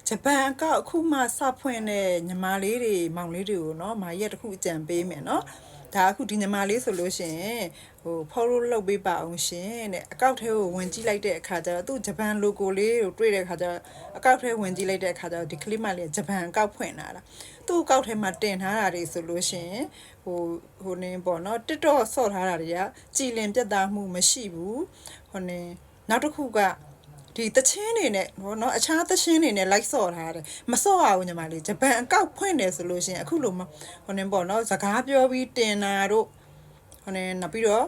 ဂျပန်ကအခုမှစဖွင့်တဲ့ညီမလေးတွေမောင်လေးတွေကိုเนาะမာရက်တစ်ခုအကြံပေးမယ်เนาะဒါအခုဒီညီမလေးဆိုလို့ရှိရင်follow လုပ်ပေးပါအောင်ရှင်တဲ့အကောက်ထဲကိုဝင်ကြည့်လိုက်တဲ့အခါကျတော့သူဂျပန် logo လေးကိုတွေ့တဲ့အခါကျတော့အကောက်ထဲဝင်ကြည့်လိုက်တဲ့အခါကျတော့ဒီကလေးမလေးဂျပန်အကောက်ဖွင့်လာတာသူ့အကောက်ထဲမှာတင်ထားတာတွေဆိုလို့ရှိရင်ဟိုနင်းပေါ့เนาะ TikTok ဆော့ထားတာတွေကကြည်လင်ပြတ်သားမှုမရှိဘူးဟိုနင်းနောက်တစ်ခုကဒီတချင်းနေနဲ့ဘောနော်အခြားတချင်းနေနဲ့ like ဆော့ထားတယ်မဆော့ရဘူးညီမလေးဂျပန်အကောက်ဖွင့်တယ်ဆိုလို့ရှိရင်အခုလိုဟိုနေပေါ့နော်စကားပြောပြီးတင်တာတို့ဟိုနေနောက်ပြီးတော့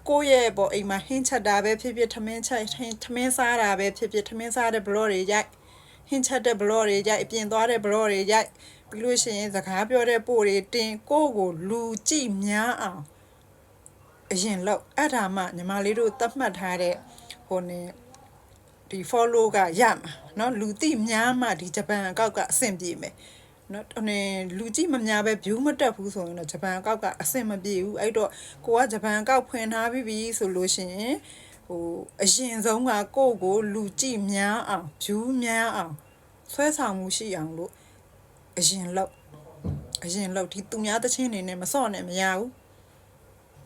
ကိုယ့်ရဲ့ပေါ့အိမ်မှာဟင်းချက်တာပဲဖြစ်ဖြစ်ထမင်းချက်ထမင်းစားတာပဲဖြစ်ဖြစ်ထမင်းစားတဲ့ blog တွေရိုက်ဟင်းချက်တဲ့ blog တွေရိုက်အပြင်သွားတဲ့ blog တွေရိုက်ပြီးလို့ရှိရင်စကားပြောတဲ့ပို့တွေတင်ကိုယ့်ကိုလူကြည့်များအောင်အရင်လောက်အဲ့ဒါမှညီမလေးတို့သတ်မှတ်ထားတဲ့ဟိုနေဒီ follow ကရမှာเนาะလူသိများမှဒီဂျပန်အကောက်ကအဆင်ပြေမယ်เนาะလူကြည့်မများပဲ view မတက်ဘူးဆိုရင်တော့ဂျပန်အကောက်ကအဆင်မပြေဘူးအဲ့တော့ကိုကဂျပန်အကောက်ဖွင့်ထားပြီးပြီဆိုလို့ရှိရင်အရင်ဆုံးကကိုလူကြည့်များအောင် view များအောင်ဆွဲဆောင်မှုရှိအောင်လို့အရင်လောက်ဒီသူများတချင်းနေနဲ့မစော့နဲ့မရဘူး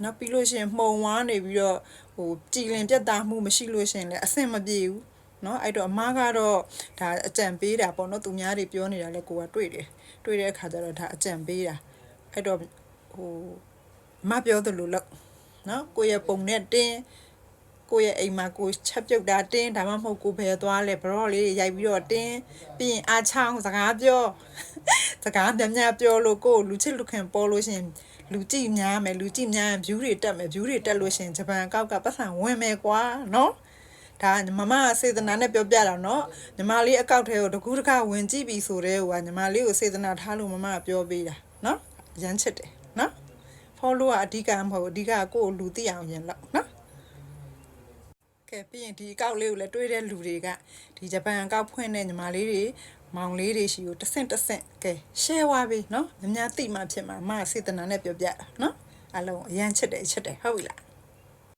နောက်ပြီးလို့ရှိရင်မှုံဝါးနေပြီးတော့ကြည်လင်ပြတ်သားမှုမရှိလို့ရှိရင်လည်းအဆင်မပြေဘူးเนาะအဲ့တော့အမားကတော့ဒါအကြံပေးတာပေါ့เนาะသူများတွေပြောနေတာလဲကိုကတွေ့တဲ့အခါကျတော့ဒါအကြံပေးတာအဲ့တော့မပြောသလိုလို့เนาะကိုရဲ့ပုံနဲ့တင်းကိုရဲ့အိမ်မှာကိုချက်ပြုတ်တာတင်းဒါမှမဟုတ်ကိုဘယ်သွားလဲဘရော့လေးရိုက်ပြီးတော့တင်းပြီးရင်အားချောင်းစကားပြောစကားများပြောလို့ကိုလူချစ်လူခင်ပေါ်လို့ရှင်လူကြည့်များမယ်လူကြည့်များရင် view တွေတက်မယ် view တွေတက်လို့ရှင်ဂျပန်အကောက်ကပတ်စံဝင်မယ်ကွာเนาะဒါမမစေတနာနဲ့ပြောပြတာเนาะညီမလေးအကောက်ထဲကိုတကူးတကဝင်ကြည့်ပြီဆိုတဲ့ဟိုကညီမလေးကိုစေတနာထားလို့မမပြောပေးတာเนาะရမ်းချစ်တယ်เนาะ follow ကအဓိကမဟုတ်အဓိကကိုလူသိအောင်ရင်လောက်เนาะကဲပြီးရင်ဒီအကောက်လေးကိုလည်းတွေးတဲ့လူတွေကဒီဂျပန်အကောက်ဖွင့်တဲ့ညီမလေးတွေမောင်လေးတွေရှိကိုတဆင့်ကဲ share ဝါပြီเนาะများများသိမှဖြစ်မှာမစေတနာနဲ့ပြောပြတာเนาะအလုံးအရန်ချစ်တယ်ဟုတ်ပြီလား